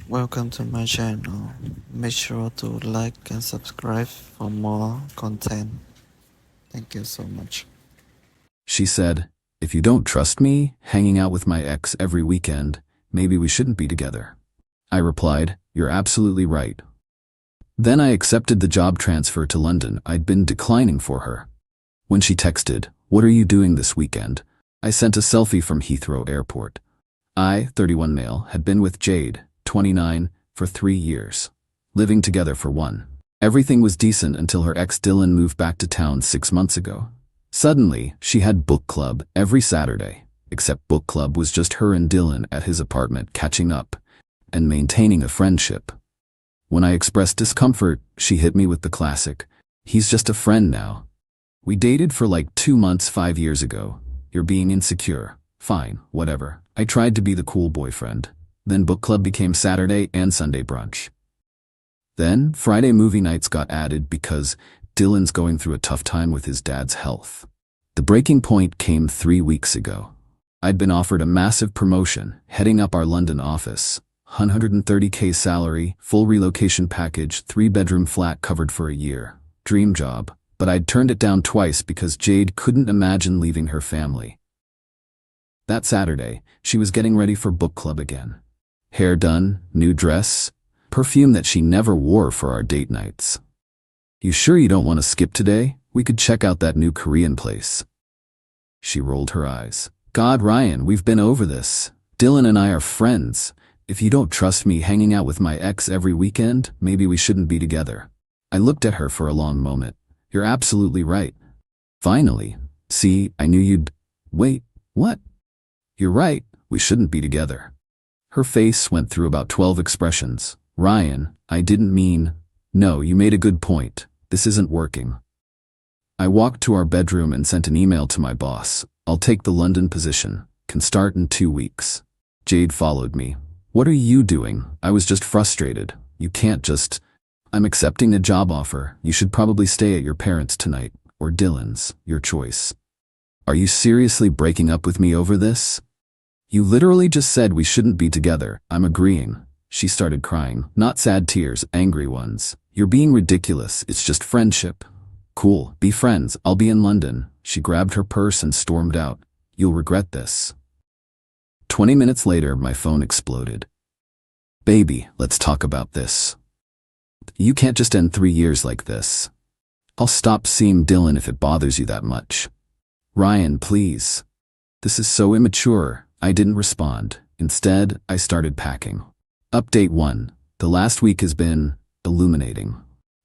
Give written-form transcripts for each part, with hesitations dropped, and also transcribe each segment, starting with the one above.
Welcome to my channel. Make sure to like and subscribe for more content. Thank you so much. She said, "If you don't trust me, hanging out with my ex every weekend, maybe we shouldn't be together." I replied, "You're absolutely right." Then I accepted the job transfer to London I'd been declining for her. When she texted, "What are you doing this weekend?" I sent a selfie from Heathrow Airport. I, 31 male, had been with Jade, 29, for 3 years, living together for 1. Everything was decent until her ex Dylan moved back to town 6 months ago. Suddenly, she had book club every Saturday, except book club was just her and Dylan at his apartment catching up and maintaining a friendship. When I expressed discomfort, she hit me with the classic, "He's just a friend now. We dated for like 2 months 5 years ago. You're being insecure. Fine, whatever." I tried to be the cool boyfriend. Then book club became Saturday and Sunday brunch. Then Friday movie nights got added because Dylan's going through a tough time with his dad's health. The breaking point came 3 weeks ago. I'd been offered a massive promotion, heading up our London office. 130K salary, full relocation package, 3-bedroom flat covered for a year. Dream job. But I'd turned it down twice because Jade couldn't imagine leaving her family. That Saturday, she was getting ready for book club again. Hair done, new dress, perfume that she never wore for our date nights. "You sure you don't want to skip today? We could check out that new Korean place." She rolled her eyes. "God, Ryan, we've been over this. Dylan and I are friends. If you don't trust me hanging out with my ex every weekend, maybe we shouldn't be together." I looked at her for a long moment. "You're absolutely right." "Finally. See, I knew you'd—" "Wait, what?" "You're right, we shouldn't be together." Her face went through about 12 expressions. "Ryan, I didn't mean—" "No, you made a good point. This isn't working." I walked to our bedroom and sent an email to my boss. "I'll take the London position. Can start in 2 weeks. Jade followed me. "What are you doing?" I was just frustrated. "You can't just—" "I'm accepting a job offer. You should probably stay at your parents' tonight, or Dylan's, your choice." "Are you seriously breaking up with me over this?" "You literally just said we shouldn't be together." "I'm agreeing." She started crying. Not sad tears, angry ones. "You're being ridiculous. It's just friendship." "Cool, be friends. I'll be in London." She grabbed her purse and stormed out. "You'll regret this." 20 minutes later, my phone exploded. "Baby, let's talk about this. You can't just end 3 years like this. I'll stop seeing Dylan if it bothers you that much." "Ryan, please. This is so immature." I didn't respond. Instead, I started packing. Update 1. The last week has been illuminating.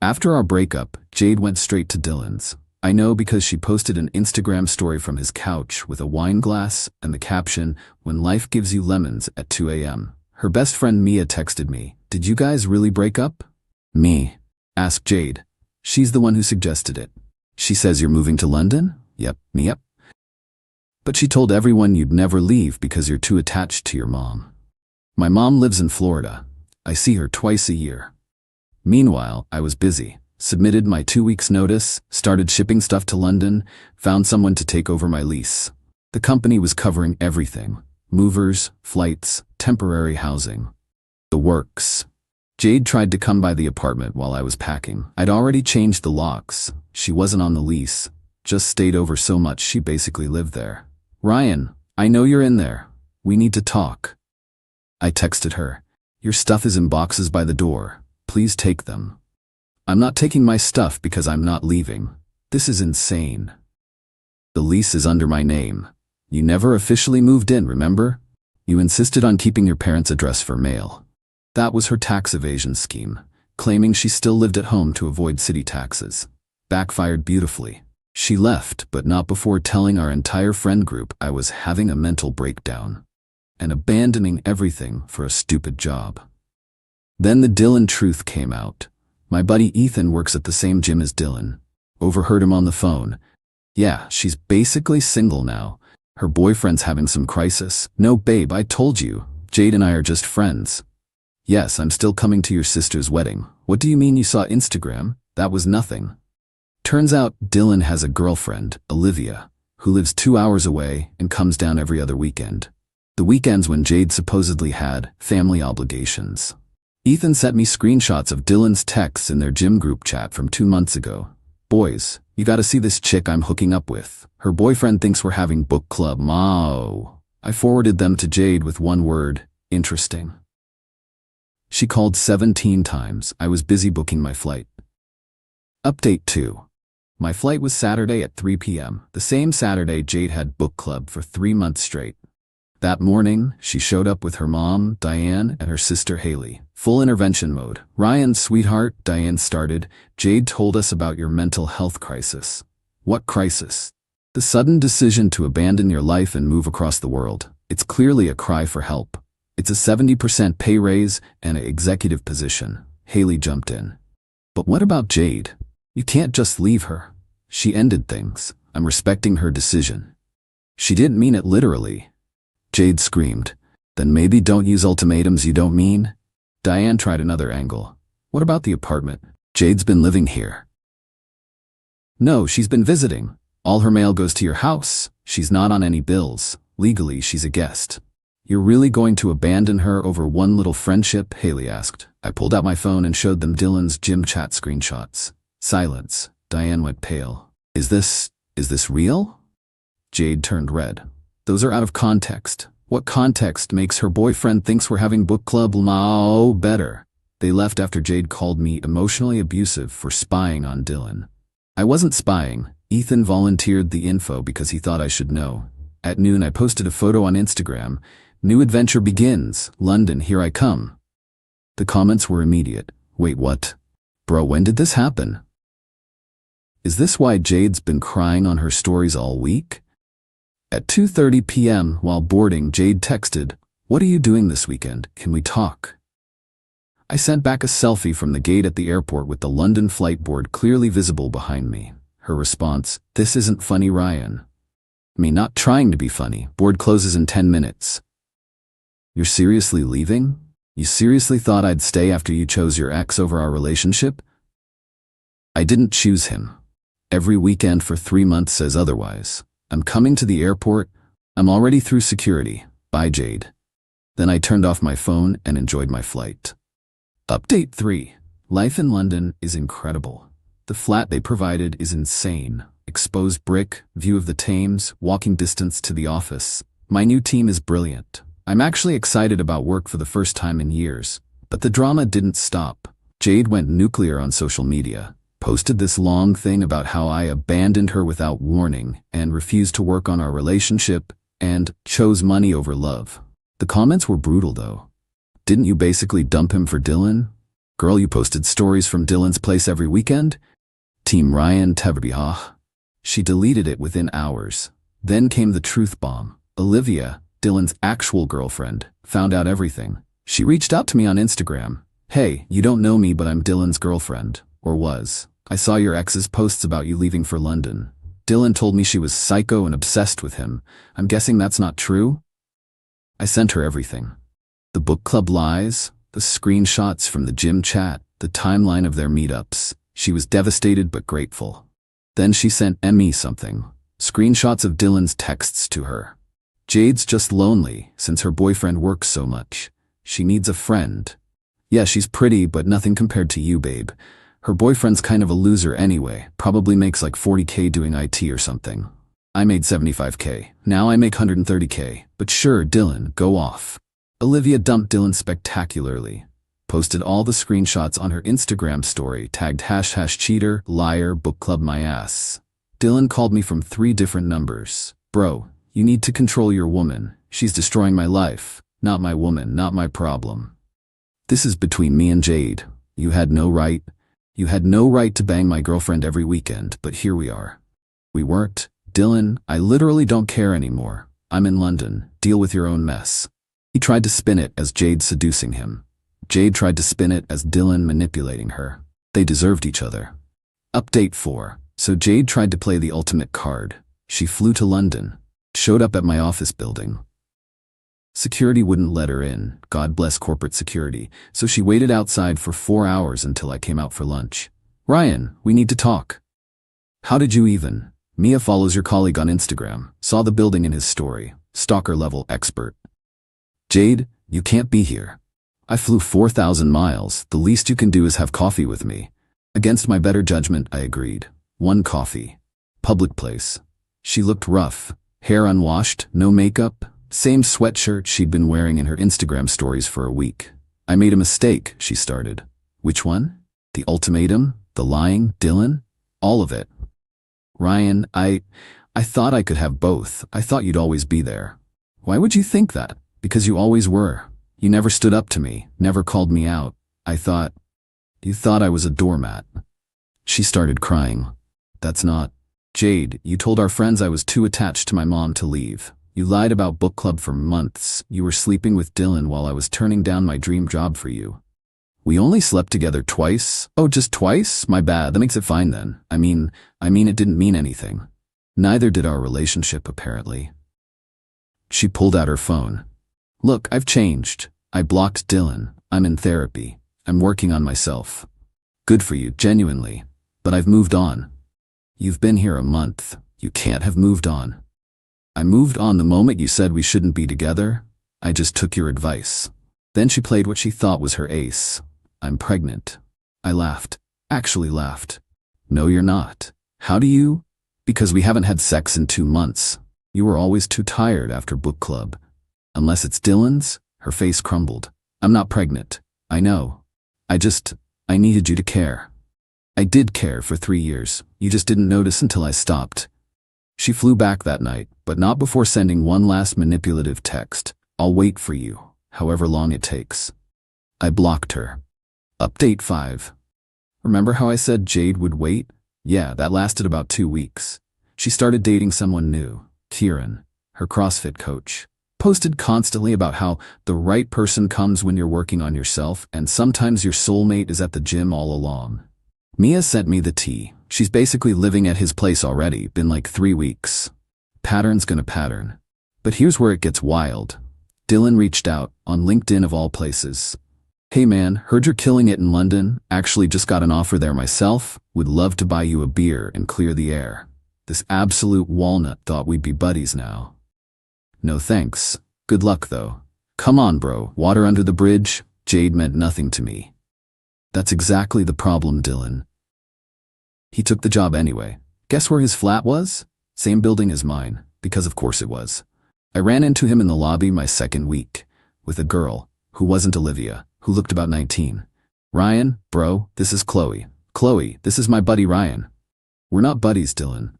After our breakup, Jade went straight to Dylan's. I know because she posted an Instagram story from his couch with a wine glass and the caption, "When life gives you lemons," at 2 a.m. Her best friend Mia texted me, "Did you guys really break up?" "Me?" asked Jade. "She's the one who suggested it." "She says you're moving to London?" "Yep, me yep. But she told everyone you'd never leave because you're too attached to your mom." "My mom lives in Florida. I see her twice a year." Meanwhile, I was busy. Submitted my 2 weeks notice, started shipping stuff to London, found someone to take over my lease. The company was covering everything. Movers, flights, temporary housing. The works. Jade tried to come by the apartment while I was packing. I'd already changed the locks. She wasn't on the lease. Just stayed over so much she basically lived there. "Ryan, I know you're in there. We need to talk." I texted her. "Your stuff is in boxes by the door. Please take them." "I'm not taking my stuff because I'm not leaving. This is insane. The lease is under my name. You never officially moved in, remember? You insisted on keeping your parents' address for mail." That was her tax evasion scheme, claiming she still lived at home to avoid city taxes. Backfired beautifully. She left, but not before telling our entire friend group I was having a mental breakdown and abandoning everything for a stupid job. Then the Dylan truth came out. My buddy Ethan works at the same gym as Dylan. Overheard him on the phone. "Yeah, she's basically single now. Her boyfriend's having some crisis." "No, babe, I told you. Jade and I are just friends." "Yes, I'm still coming to your sister's wedding." "What do you mean you saw Instagram? That was nothing." Turns out Dylan has a girlfriend, Olivia, who lives 2 hours away and comes down every other weekend. The weekends when Jade supposedly had family obligations. Ethan sent me screenshots of Dylan's texts in their gym group chat from 2 months ago. Boys, you gotta see this chick I'm hooking up with. Her boyfriend thinks we're having book club. Mao. I forwarded them to Jade with one word, interesting. She called 17 times. I was busy booking my flight. Update 2. My flight was Saturday at 3 p.m. The same Saturday Jade had book club for 3 months straight. That morning, she showed up with her mom, Diane, and her sister Haley. Full intervention mode. Ryan, sweetheart, Diane started. Jade told us about your mental health crisis. What crisis? The sudden decision to abandon your life and move across the world. It's clearly a cry for help. It's a 70% pay raise and an executive position. Haley jumped in. But what about Jade? You can't just leave her. She ended things. I'm respecting her decision. She didn't mean it literally. Jade screamed. Then maybe don't use ultimatums you don't mean? Diane tried another angle. What about the apartment? Jade's been living here. No, she's been visiting. All her mail goes to your house. She's not on any bills. Legally, she's a guest. You're really going to abandon her over one little friendship? Haley asked. I pulled out my phone and showed them Dylan's gym chat screenshots. Silence. Diane went pale. Is this real? Jade turned red. Those are out of context. What context makes her boyfriend thinks we're having book club? Oh, better. They left after Jade called me emotionally abusive for spying on Dylan. I wasn't spying. Ethan volunteered the info because he thought I should know. At noon, I posted a photo on Instagram. New adventure begins. London, here I come. The comments were immediate. Wait, what? Bro, when did this happen? Is this why Jade's been crying on her stories all week? At 2:30 p.m., while boarding, Jade texted, "What are you doing this weekend? Can we talk?" I sent back a selfie from the gate at the airport with the London flight board clearly visible behind me. Her response, "This isn't funny, Ryan." Me not trying to be funny. Board closes in 10 minutes. You're seriously leaving? You seriously thought I'd stay after you chose your ex over our relationship? I didn't choose him. Every weekend for 3 months says otherwise. I'm coming to the airport. I'm already through security. Bye, Jade. Then I turned off my phone and enjoyed my flight. Update 3. Life in London is incredible. The flat they provided is insane. Exposed brick, view of the Thames, walking distance to the office. My new team is brilliant. I'm actually excited about work for the first time in years. But the drama didn't stop. Jade went nuclear on social media. Posted this long thing about how I abandoned her without warning and refused to work on our relationship and chose money over love. The comments were brutal though. Didn't you basically dump him for Dylan? Girl, you posted stories from Dylan's place every weekend? Team Ryan Tevrbihah. She deleted it within hours. Then came the truth bomb. Olivia, Dylan's actual girlfriend, found out everything. She reached out to me on Instagram. Hey, you don't know me, but I'm Dylan's girlfriend. Or was. I saw your ex's posts about you leaving for London. Dylan told me she was psycho and obsessed with him. I'm guessing that's not true? I sent her everything. The book club lies, the screenshots from the gym chat, the timeline of their meetups. She was devastated but grateful. Then she sent me something. Screenshots of Dylan's texts to her. Jade's just lonely since her boyfriend works so much. She needs a friend. Yeah, she's pretty, but nothing compared to you, babe. Her boyfriend's kind of a loser anyway, probably makes like 40K doing IT or something. I made 75K, now I make 130K, but sure, Dylan, go off. Olivia dumped Dylan spectacularly. Posted all the screenshots on her Instagram story, tagged # cheater, liar, book club my ass. Dylan called me from 3 different numbers. Bro, you need to control your woman. She's destroying my life. Not my woman, not my problem. This is between me and Jade. You had no right. You had no right to bang my girlfriend every weekend, but here we are. We weren't. Dylan, I literally don't care anymore. I'm in London. Deal with your own mess. He tried to spin it as Jade seducing him. Jade tried to spin it as Dylan manipulating her. They deserved each other. Update 4. So Jade tried to play the ultimate card. She flew to London. Showed up at my office building. Security wouldn't let her in, God bless corporate security, so she waited outside for 4 hours until I came out for lunch. Ryan, we need to talk. How did you even? Mia follows your colleague on Instagram, saw the building in his story, stalker level expert. Jade, you can't be here. I flew 4,000 miles. The least you can do is have coffee with me. Against my better judgment, I agreed. One coffee. Public place. She looked rough. Hair unwashed, no makeup, same sweatshirt she'd been wearing in her Instagram stories for a week. I made a mistake, she started. Which one? The ultimatum? The lying? Dylan? All of it. Ryan, I thought I could have both. I thought you'd always be there. Why would you think that? Because you always were. You never stood up to me, never called me out. You thought I was a doormat. She started crying. That's not. Jade, you told our friends I was too attached to my mom to leave. You lied about book club for months. You were sleeping with Dylan while I was turning down my dream job for you. We only slept together twice. Oh, just twice? My bad. That makes it fine then. I mean, it didn't mean anything. Neither did our relationship, apparently. She pulled out her phone. Look, I've changed. I blocked Dylan. I'm in therapy. I'm working on myself. Good for you, genuinely. But I've moved on. You've been here a month. You can't have moved on. I moved on the moment you said we shouldn't be together. I just took your advice. Then she played what she thought was her ace. I'm pregnant. I laughed. Actually laughed. No, you're not. How do you? Because we haven't had sex in 2 months. You were always too tired after book club. Unless it's Dylan's? Her face crumbled. I'm not pregnant. I know. I needed you to care. I did care for 3 years. You just didn't notice until I stopped. She flew back that night, but not before sending one last manipulative text. I'll wait for you, however long it takes. I blocked her. Update 5. Remember how I said Jade would wait? Yeah, that lasted about 2 weeks. She started dating someone new, Kieran, her CrossFit coach. Posted constantly about how the right person comes when you're working on yourself and sometimes your soulmate is at the gym all along. Mia sent me the tea. She's basically living at his place already, been like 3 weeks. Pattern's gonna pattern. But here's where it gets wild. Dylan reached out, on LinkedIn of all places. Hey man, heard you're killing it in London, actually just got an offer there myself, would love to buy you a beer and clear the air. This absolute walnut thought we'd be buddies now. No thanks. Good luck though. Come on bro, water under the bridge, Jade meant nothing to me. That's exactly the problem, Dylan. He took the job anyway. Guess where his flat was? Same building as mine, because of course it was. I ran into him in the lobby my second week, with a girl, who wasn't Olivia, who looked about 19. Ryan, bro, this is Chloe. Chloe, this is my buddy Ryan. We're not buddies, Dylan.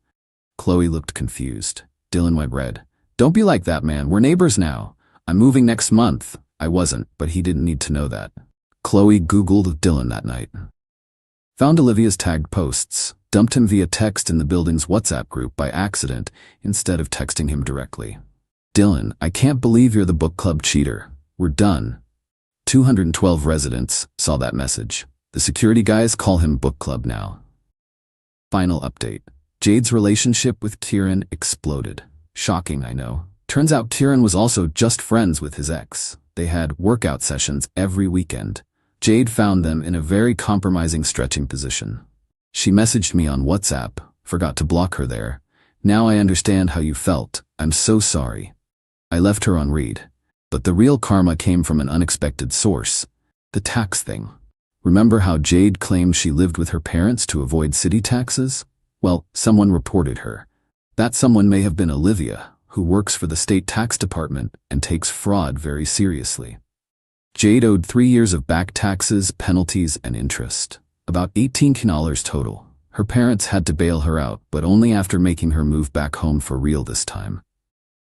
Chloe looked confused. Dylan went red. Don't be like that, man. We're neighbors now. I'm moving next month. I wasn't, but he didn't need to know that. Chloe Googled Dylan that night. Found Olivia's tagged posts, dumped him via text in the building's WhatsApp group by accident instead of texting him directly. Dylan, I can't believe you're the book club cheater. We're done. 212 residents saw that message. The security guys call him book club now. Final update. Jade's relationship with Kieran exploded. Shocking, I know. Turns out Kieran was also just friends with his ex. They had workout sessions every weekend. Jade found them in a very compromising stretching position. She messaged me on WhatsApp, forgot to block her there. Now I understand how you felt. I'm so sorry. I left her on read. But the real karma came from an unexpected source. The tax thing. Remember how Jade claimed she lived with her parents to avoid city taxes? Well, someone reported her. That someone may have been Olivia, who works for the state tax department and takes fraud very seriously. Jade owed 3 years of back taxes, penalties, and interest. About $18 total. Her parents had to bail her out, but only after making her move back home for real this time.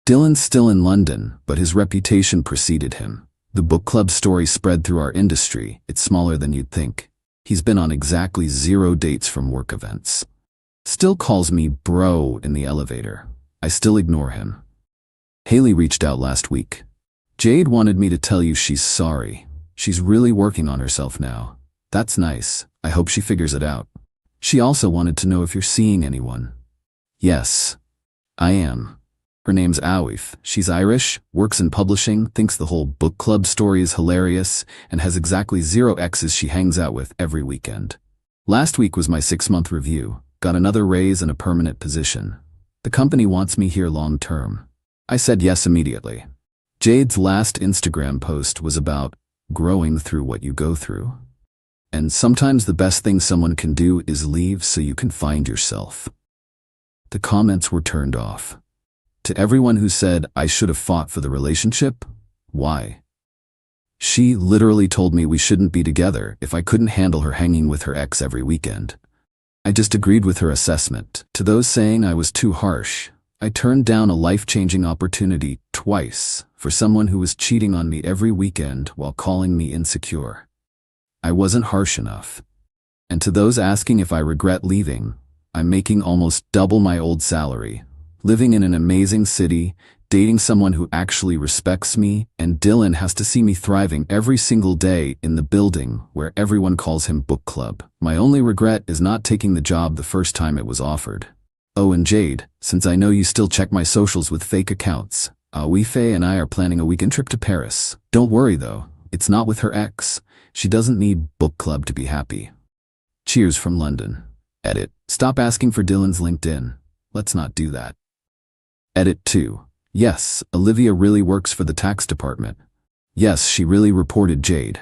Dylan's still in London, but his reputation preceded him. The book club story spread through our industry. It's smaller than you'd think. He's been on exactly 0 dates from work events. Still calls me bro in the elevator. I still ignore him. Haley reached out last week. Jade wanted me to tell you she's sorry. She's really working on herself now. That's nice. I hope she figures it out. She also wanted to know if you're seeing anyone. Yes, I am. Her name's Awif. She's Irish, works in publishing, thinks the whole book club story is hilarious, and has exactly 0 exes she hangs out with every weekend. Last week was my 6-month review. Got another raise and a permanent position. The company wants me here long term. I said yes immediately. Jade's last Instagram post was about, growing through what you go through. And sometimes the best thing someone can do is leave so you can find yourself. The comments were turned off. To everyone who said I should have fought for the relationship, why? She literally told me we shouldn't be together if I couldn't handle her hanging with her ex every weekend. I just agreed with her assessment. To those saying I was too harsh, I turned down a life-changing opportunity twice for someone who was cheating on me every weekend while calling me insecure. I wasn't harsh enough. And to those asking if I regret leaving, I'm making almost double my old salary, living in an amazing city, dating someone who actually respects me, and Dylan has to see me thriving every single day in the building where everyone calls him book club. My only regret is not taking the job the first time it was offered. Oh, and Jade, since I know you still check my socials with fake accounts, Faye and I are planning a weekend trip to Paris. Don't worry though, it's not with her ex. She doesn't need book club to be happy. Cheers from London. Edit. Stop asking for Dylan's LinkedIn. Let's not do that. Edit 2. Yes, Olivia really works for the tax department. Yes, she really reported Jade.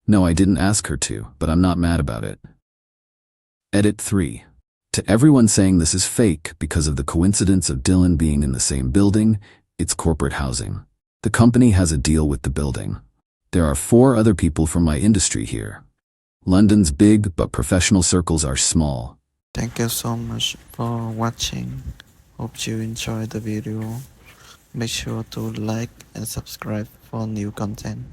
No, I didn't ask her to, but I'm not mad about it. Edit 3. To everyone saying this is fake because of the coincidence of Dylan being in the same building, it's corporate housing. The company has a deal with the building. There are 4 other people from my industry here. London's big, but professional circles are small. Thank you so much for watching. Hope you enjoyed the video. Make sure to like and subscribe for new content.